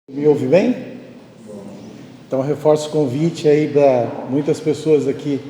Me ouve bem? Então reforço o convite aí para muitas pessoas aqui.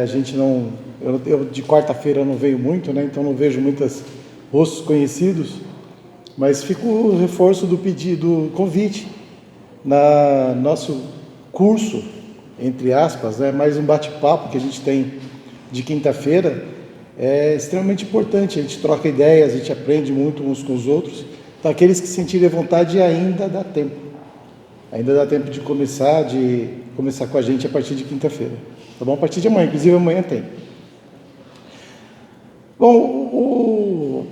A gente não, eu de quarta-feira não venho muito, né? Então não vejo muitos rostos conhecidos, mas fica o reforço do pedido, do convite na nosso curso, entre aspas, né? Mais um bate-papo que a gente tem de quinta-feira. É extremamente importante, a gente troca ideias, a gente aprende muito uns com os outros. Então, aqueles que sentirem vontade, ainda dá tempo. Ainda dá tempo de começar com a gente a partir de quinta-feira. Tá bom? A partir de amanhã, inclusive amanhã tem. Bom,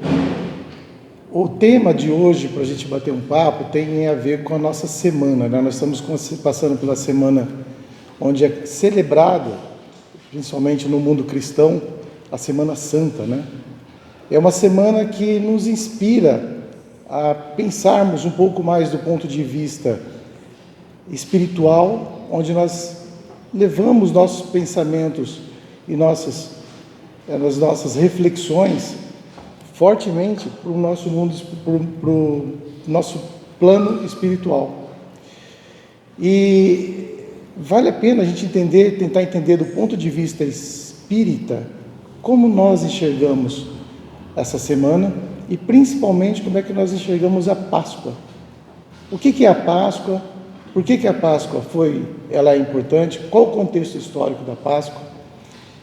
o tema de hoje, para a gente bater um papo, tem a ver com a nossa semana, né? Nós estamos passando pela semana onde é celebrado, principalmente no mundo cristão, a Semana Santa, né? É uma semana que nos inspira a pensarmos um pouco mais do ponto de vista espiritual, onde nós levamos nossos pensamentos e as nossas reflexões fortemente para o nosso mundo, para o nosso plano espiritual. E vale a pena a gente tentar entender do ponto de vista espírita, como nós enxergamos essa semana e principalmente como é que nós enxergamos a Páscoa. O que é a Páscoa? Por que a Páscoa ela é importante? Qual o contexto histórico da Páscoa?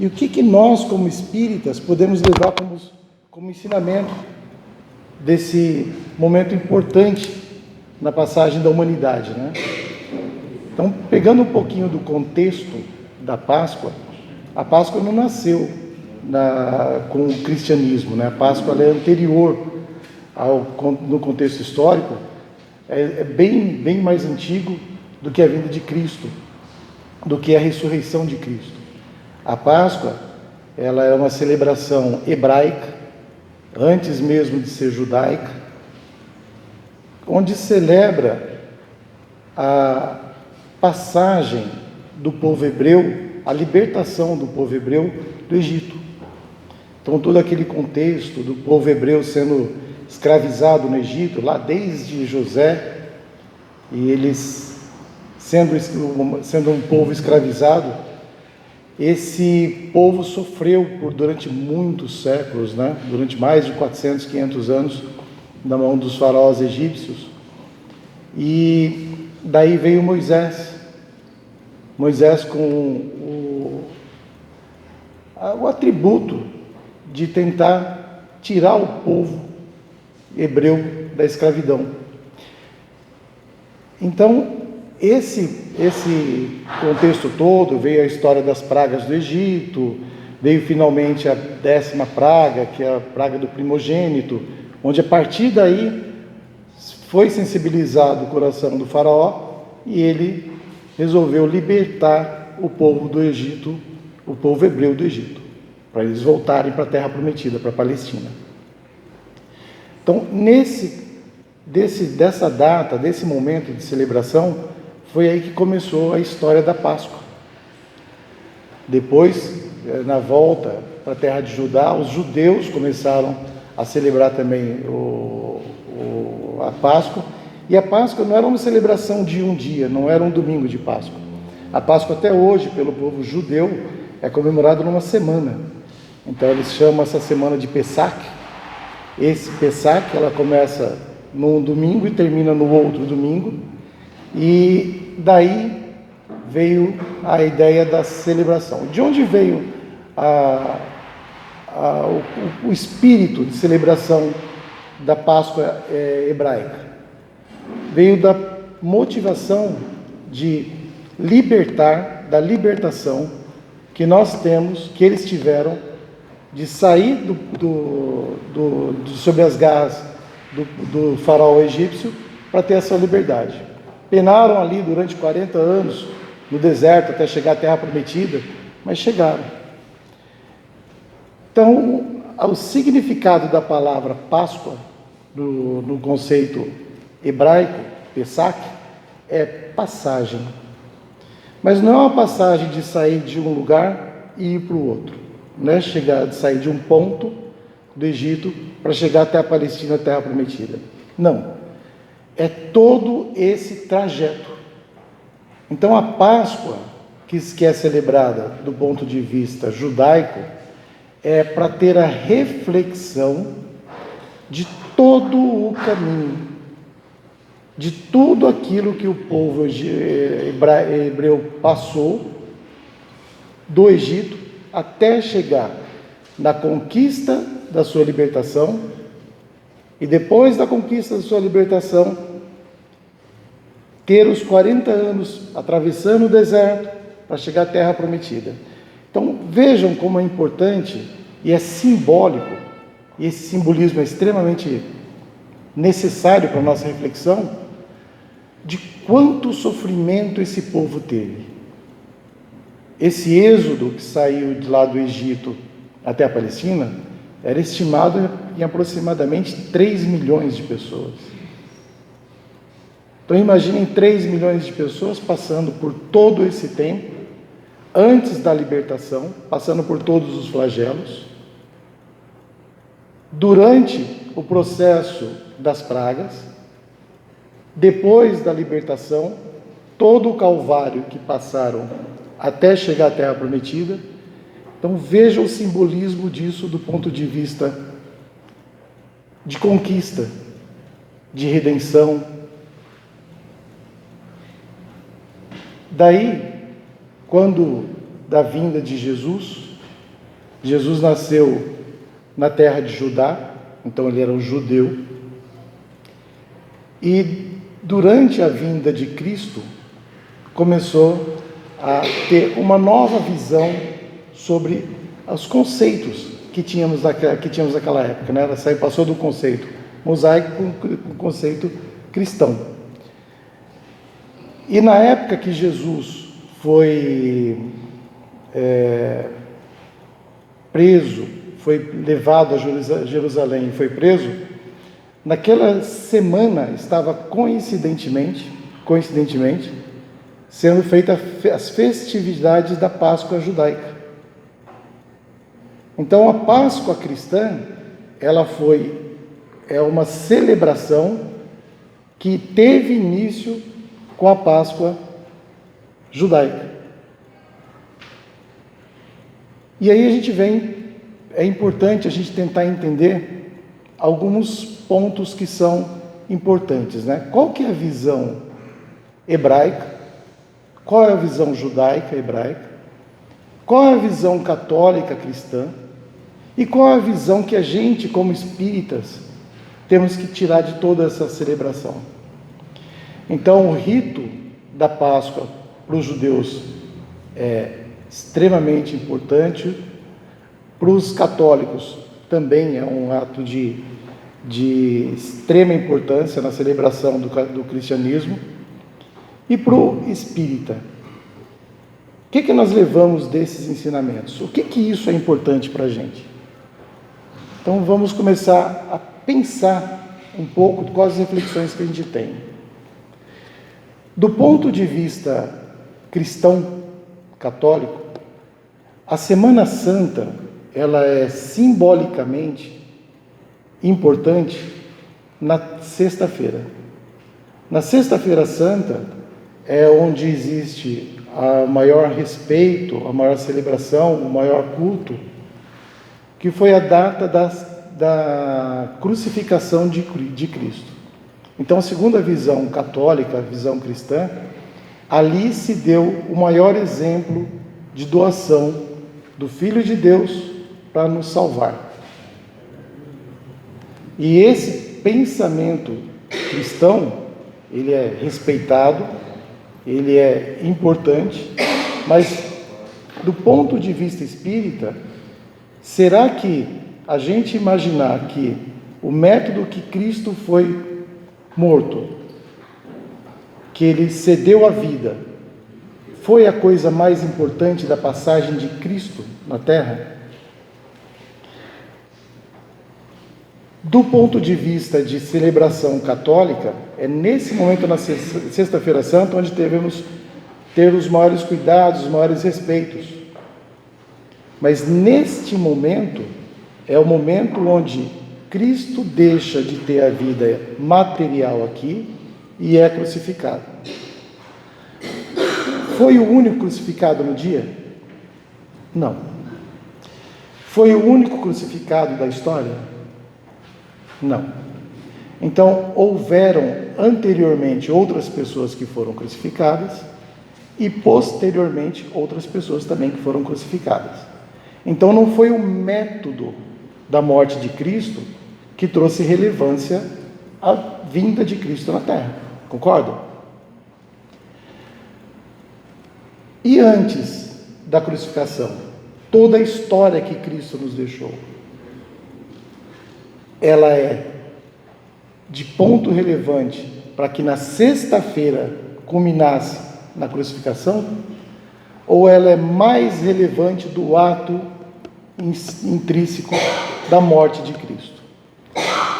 E o que nós, como espíritas, podemos levar como ensinamento desse momento importante na passagem da humanidade, né? Então, pegando um pouquinho do contexto da Páscoa, a Páscoa não nasceu com o cristianismo, né? A Páscoa ela é anterior no contexto histórico, é bem mais antigo do que a vinda de Cristo, do que a ressurreição de Cristo. A Páscoa ela é uma celebração hebraica, antes mesmo de ser judaica, onde celebra a passagem do povo hebreu, a libertação do povo hebreu do Egito. Então, todo aquele contexto do povo hebreu sendo escravizado no Egito, lá desde José, e eles sendo um povo escravizado, esse povo sofreu durante muitos séculos, né? Durante mais de 400, 500 anos, na mão dos faraós egípcios. E daí veio Moisés com o atributo de tentar tirar o povo hebreu da escravidão. Então, esse contexto todo, veio a história das pragas do Egito, veio finalmente a 10ª praga, que é a praga do primogênito, onde a partir daí foi sensibilizado o coração do faraó e ele resolveu libertar o povo do Egito, o povo hebreu do Egito, para eles voltarem para a Terra Prometida, para a Palestina. Então, dessa data, desse momento de celebração, foi aí que começou a história da Páscoa. Depois, na volta para a terra de Judá, os judeus começaram a celebrar também a Páscoa. E a Páscoa não era uma celebração de um dia, não era um domingo de Páscoa. A Páscoa até hoje, pelo povo judeu, é comemorada numa semana. Então eles chamam essa semana de Pessach. Esse Pessach, ela começa num domingo e termina no outro domingo. E daí veio a ideia da celebração. De onde veio o espírito de celebração da Páscoa hebraica? Veio da motivação de da libertação que nós temos, que eles tiveram, de sair sob as garras do faraó egípcio para ter a sua liberdade. Penaram ali durante 40 anos no deserto até chegar à Terra Prometida, mas chegaram. Então, o significado da palavra Páscoa, no conceito hebraico, Pessach, é passagem. Mas não é uma passagem de sair de um lugar e ir para o outro. Não é de sair de um ponto do Egito para chegar até a Palestina, a Terra Prometida. Não. é todo esse trajeto. Então a Páscoa, que é celebrada do ponto de vista judaico, é para ter a reflexão de todo o caminho, de tudo aquilo que o povo hebreu passou do Egito até chegar na conquista da sua libertação, e depois da conquista da sua libertação, ter os 40 anos atravessando o deserto para chegar à terra prometida. Então vejam como é importante e é simbólico, e esse simbolismo é extremamente necessário para a nossa reflexão, de quanto sofrimento esse povo teve. Esse êxodo que saiu de lá do Egito até a Palestina era estimado em aproximadamente 3 milhões de pessoas. Então imaginem 3 milhões de pessoas passando por todo esse tempo, antes da libertação, passando por todos os flagelos, durante o processo das pragas, depois da libertação, todo o calvário que passaram até chegar à terra prometida. Então veja o simbolismo disso do ponto de vista de conquista, de redenção. Daí, quando da vinda de Jesus, Jesus nasceu na terra de Judá, então ele era um judeu, e durante a vinda de Cristo, começou a ter uma nova visão sobre os conceitos que tínhamos naquela época, né? Ela passou do conceito mosaico para o conceito cristão. E na época que Jesus foi preso, foi levado a Jerusalém e foi preso, naquela semana estava coincidentemente, sendo feitas as festividades da Páscoa judaica. Então a Páscoa cristã, é uma celebração que teve início com a Páscoa judaica. E aí é importante a gente tentar entender alguns pontos que são importantes, né? Qual que é a visão hebraica? Qual é a visão judaica hebraica? Qual é a visão católica cristã? E qual é a visão que a gente, como espíritas, temos que tirar de toda essa celebração? Então, o rito da Páscoa para os judeus é extremamente importante, para os católicos também é um ato de extrema importância na celebração do cristianismo, e para o espírita. O que nós levamos desses ensinamentos? O que isso é importante para a gente? Então vamos começar a pensar um pouco com as reflexões que a gente tem. Do ponto de vista cristão, católico, a Semana Santa, ela é simbolicamente importante na sexta-feira. Na Sexta-feira Santa é onde existe o maior respeito, a maior celebração, o maior culto, que foi a data da crucificação de Cristo. Então, segundo a visão católica, a visão cristã, ali se deu o maior exemplo de doação do Filho de Deus para nos salvar. E esse pensamento cristão, ele é respeitado, ele é importante, mas do ponto de vista espírita, será que a gente imaginar que o método que Cristo foi morto, que ele cedeu a vida, foi a coisa mais importante da passagem de Cristo na Terra? Do ponto de vista de celebração católica, é nesse momento, na Sexta-feira Santa, onde devemos ter os maiores cuidados, os maiores respeitos. Mas neste momento, é o momento onde Cristo deixa de ter a vida material aqui e é crucificado. Foi o único crucificado no dia? Não. Foi o único crucificado da história? Não. Então, houveram anteriormente outras pessoas que foram crucificadas e posteriormente outras pessoas também que foram crucificadas. Então, não foi o método da morte de Cristo que trouxe relevância à vinda de Cristo na Terra. Concordam? E antes da crucificação, toda a história que Cristo nos deixou, ela é de ponto relevante para que na sexta-feira culminasse na crucificação, ou ela é mais relevante do ato intrínseco da morte de Cristo?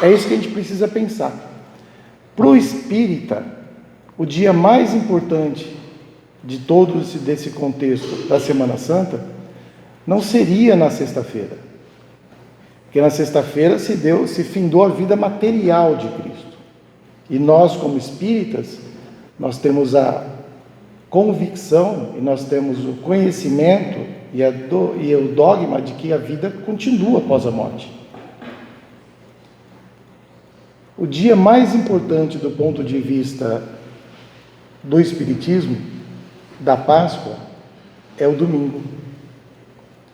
É isso que a gente precisa pensar. Para o espírita, o dia mais importante de todo desse contexto da Semana Santa não seria na sexta-feira, porque na sexta-feira se findou a vida material de Cristo, e nós, como espíritas, nós temos a convicção e nós temos o conhecimento e o dogma de que a vida continua após a morte. O dia mais importante do ponto de vista do espiritismo, da Páscoa, é o domingo.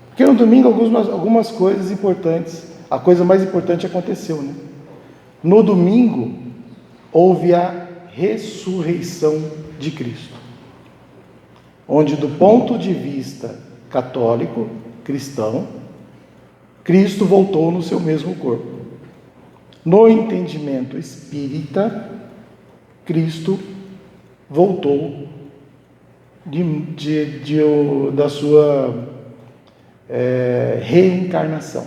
Porque no domingo algumas coisas importantes, a coisa mais importante aconteceu, né? No domingo houve a ressurreição de Cristo, onde do ponto de vista católico, cristão, Cristo voltou no seu mesmo corpo. No entendimento espírita, Cristo voltou da sua reencarnação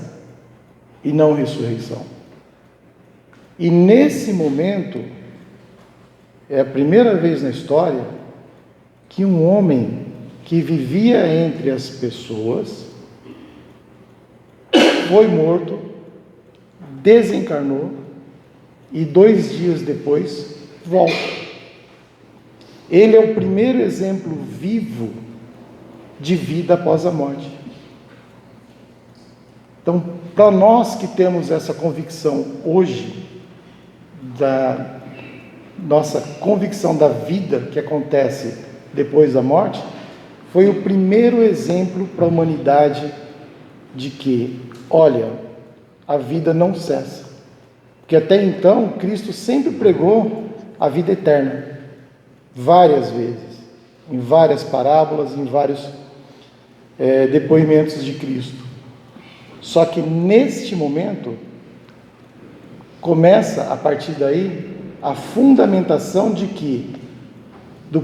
e não ressurreição. E nesse momento, é a primeira vez na história que um homem que vivia entre as pessoas foi morto, desencarnou e 2 dias depois volta. Ele é o primeiro exemplo vivo de vida após a morte. Então, para nós que temos essa convicção hoje, da nossa convicção da vida que acontece depois da morte, foi o primeiro exemplo para a humanidade de que, olha, a vida não cessa. Porque até então, Cristo sempre pregou a vida eterna, várias vezes, em várias parábolas, em vários depoimentos de Cristo. Só que neste momento, começa a partir daí a fundamentação de que, do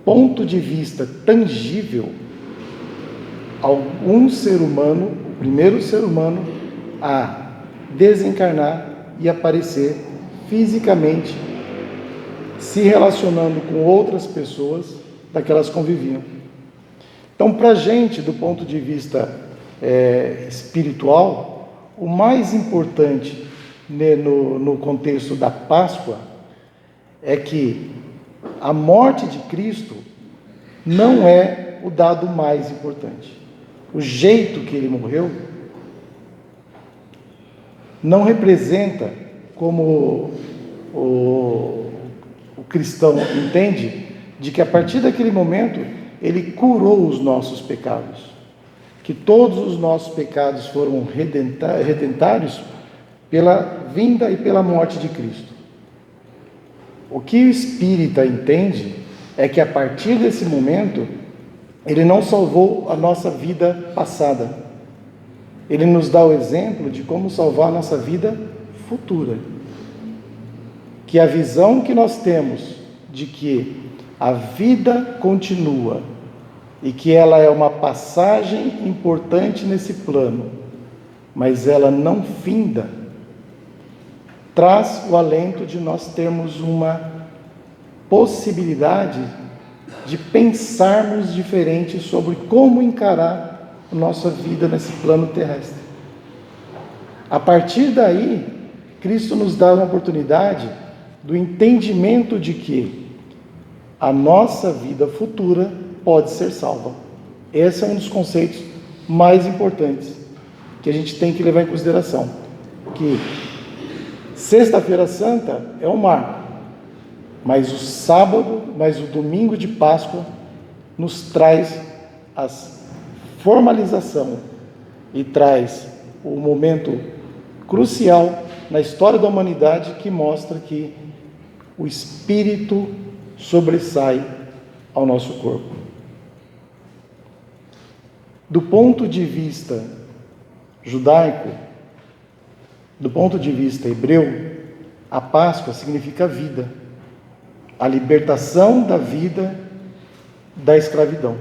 ponto de vista tangível, algum ser humano, o primeiro ser humano a desencarnar e aparecer fisicamente, se relacionando com outras pessoas daquelas conviviam. Então, para a gente, do ponto de vista espiritual, o mais importante no contexto da Páscoa é que a morte de Cristo não é o dado mais importante. O jeito que ele morreu não representa, como o cristão entende, de que a partir daquele momento ele curou os nossos pecados, que todos os nossos pecados foram redentários pela vinda e pela morte de Cristo. O que o espírita entende é que a partir desse momento ele não salvou a nossa vida passada, ele nos dá o exemplo de como salvar a nossa vida futura, que a visão que nós temos de que a vida continua e que ela é uma passagem importante nesse plano, mas ela não finda, traz o alento de nós termos uma possibilidade de pensarmos diferente sobre como encarar a nossa vida nesse plano terrestre. A partir daí, Cristo nos dá uma oportunidade do entendimento de que a nossa vida futura pode ser salva. Esse é um dos conceitos mais importantes que a gente tem que levar em consideração, que Sexta-feira Santa é um marco, mas o sábado, mas o domingo de Páscoa nos traz a formalização e traz o momento crucial na história da humanidade que mostra que o Espírito sobressai ao nosso corpo. Do ponto de vista judaico, do ponto de vista hebreu, a Páscoa significa vida, a libertação da vida da escravidão.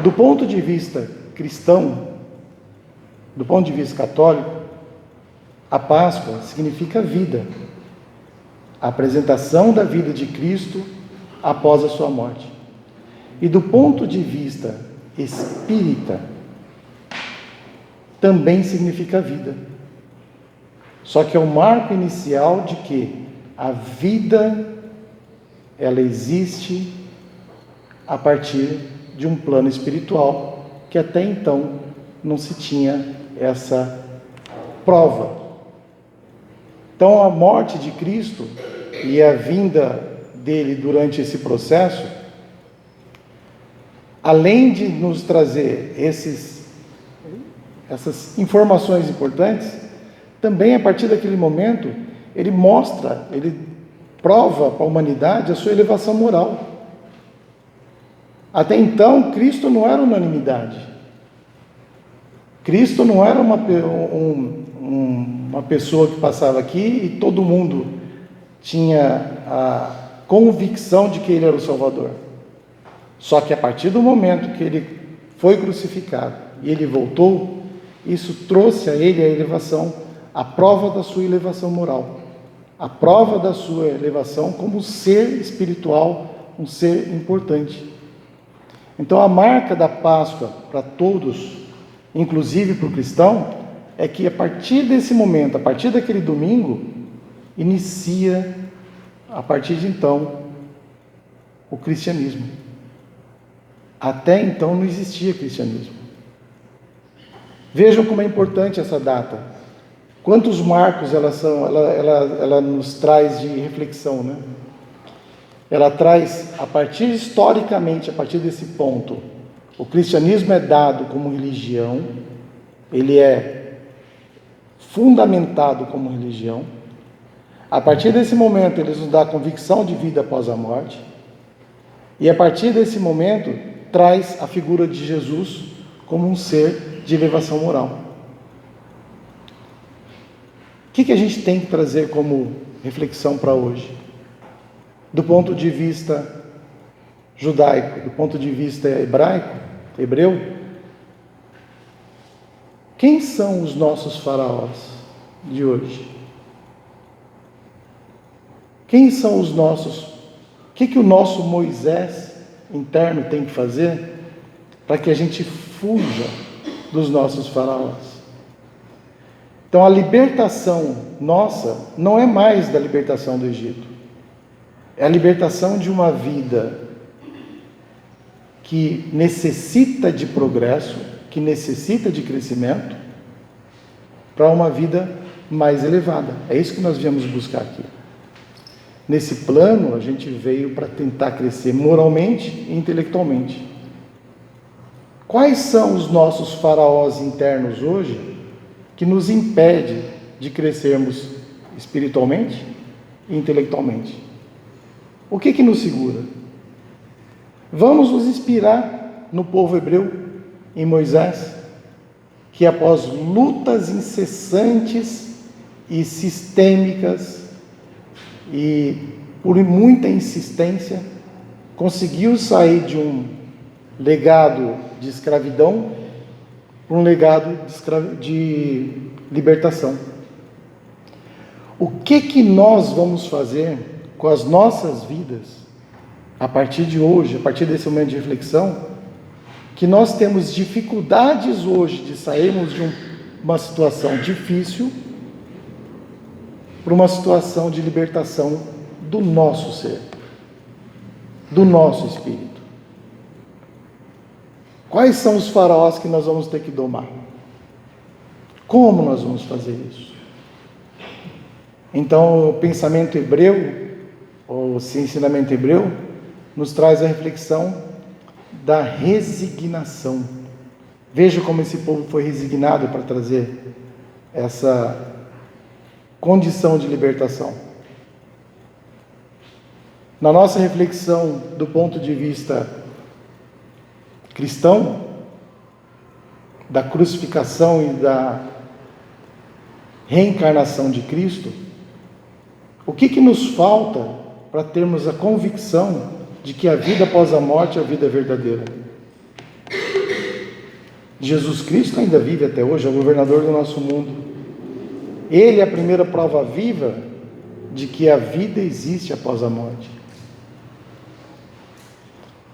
Do ponto de vista cristão, do ponto de vista católico, a Páscoa significa vida, a apresentação da vida de Cristo após a sua morte. E do ponto de vista espírita, também significa vida. Só que é o marco inicial de que a vida, ela existe a partir de um plano espiritual, que até então não se tinha essa prova. Então, a morte de Cristo e a vinda dele durante esse processo, além de nos trazer essas informações importantes, também a partir daquele momento, ele prova para a humanidade a sua elevação moral. Até então, Cristo não era unanimidade. Cristo não era uma pessoa que passava aqui e todo mundo tinha a convicção de que ele era o Salvador. Só que a partir do momento que ele foi crucificado e ele voltou, isso trouxe a ele a elevação, a prova da sua elevação moral, a prova da sua elevação como ser espiritual, um ser importante. Então a marca da Páscoa para todos, inclusive para o cristão, é que a partir desse momento, a partir daquele domingo, inicia, a partir de então, o cristianismo. Até então não existia cristianismo. Vejam como é importante essa data. Quantos marcos ela nos traz de reflexão, né? Ela traz, historicamente, a partir desse ponto, o cristianismo é dado como religião, ele é fundamentado como religião. A partir desse momento, ele nos dá a convicção de vida após a morte. E a partir desse momento, traz a figura de Jesus como um ser de elevação moral. O que a gente tem que trazer como reflexão para hoje? Do ponto de vista judaico, do ponto de vista hebreu, quem são os nossos faraós de hoje? Quem são os nossos? O que o nosso Moisés interno tem que fazer para que a gente fuja dos nossos faraós? Então a libertação nossa não é mais da libertação do Egito. É a libertação de uma vida que necessita de progresso, que necessita de crescimento, para uma vida mais elevada. É isso que nós viemos buscar aqui. Nesse plano, a gente veio para tentar crescer moralmente e intelectualmente. Quais são os nossos faraós internos hoje que nos impede de crescermos espiritualmente e intelectualmente? O que nos segura? Vamos nos inspirar no povo hebreu, em Moisés, que após lutas incessantes e sistêmicas e por muita insistência, conseguiu sair de um legado de escravidão para um legado de libertação. O que nós vamos fazer com as nossas vidas, a partir de hoje, a partir desse momento de reflexão, que nós temos dificuldades hoje de sairmos de uma situação difícil, para uma situação de libertação do nosso ser, do nosso espírito. Quais são os faraós que nós vamos ter que domar? Como nós vamos fazer isso? Então, o pensamento hebreu, ou esse ensinamento hebreu, nos traz a reflexão da resignação. Veja como esse povo foi resignado para trazer essa condição de libertação. Na nossa reflexão do ponto de vista cristão, da crucificação e da reencarnação de Cristo, o que nos falta para termos a convicção de que a vida após a morte é a vida verdadeira? Jesus Cristo ainda vive até hoje, é o governador do nosso mundo. Ele é a primeira prova viva de que a vida existe após a morte.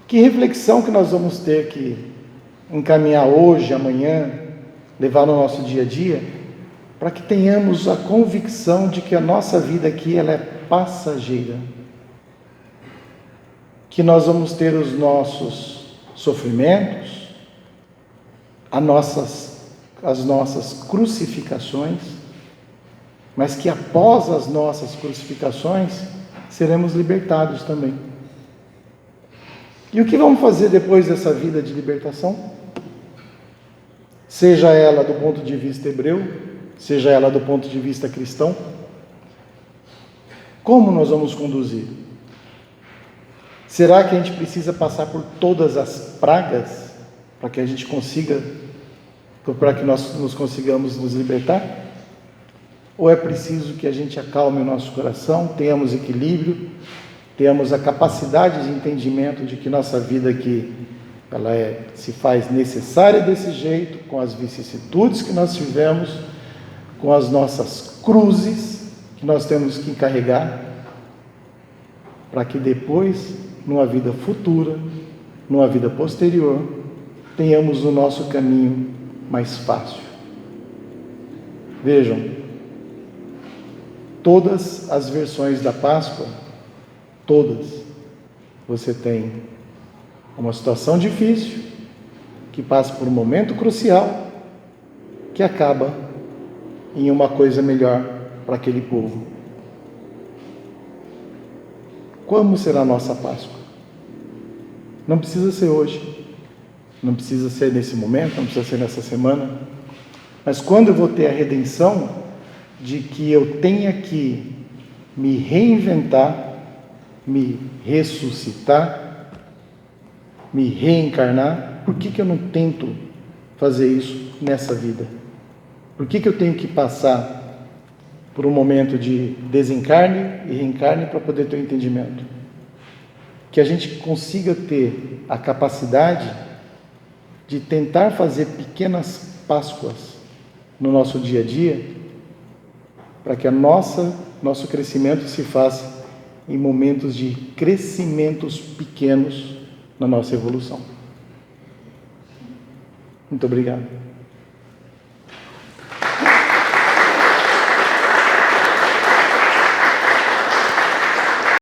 Que reflexão que nós vamos ter que encaminhar hoje, amanhã, levar no nosso dia a dia, para que tenhamos a convicção de que a nossa vida aqui ela é passageira. Que nós vamos ter os nossos sofrimentos, as nossas crucificações, mas que após as nossas crucificações seremos libertados também. E o que vamos fazer depois dessa vida de libertação? Seja ela do ponto de vista hebreu, seja ela do ponto de vista cristão, como nós vamos conduzir? Será que a gente precisa passar por todas as pragas para que a gente consiga, para que nós nos consigamos nos libertar? Ou é preciso que a gente acalme o nosso coração, tenhamos equilíbrio, tenhamos a capacidade de entendimento de que nossa vida aqui ela se faz necessária desse jeito, com as vicissitudes que nós tivemos, com as nossas cruzes que nós temos que carregar, para que depois, numa vida futura, numa vida posterior, tenhamos o nosso caminho mais fácil. Vejam, todas as versões da Páscoa, todas, você tem uma situação difícil, que passa por um momento crucial, que acaba em uma coisa melhor para aquele povo. Como será a nossa Páscoa? Não precisa ser hoje, não precisa ser nesse momento, não precisa ser nessa semana, mas quando eu vou ter a redenção de que eu tenha que me reinventar, me ressuscitar, me reencarnar, por que eu não tento fazer isso nessa vida? Por que eu tenho que passar por um momento de desencarne e reencarne para poder ter o entendimento? Que a gente consiga ter a capacidade de tentar fazer pequenas Páscoas no nosso dia a dia, para que nosso crescimento se faça em momentos de crescimentos pequenos na nossa evolução. Muito obrigado.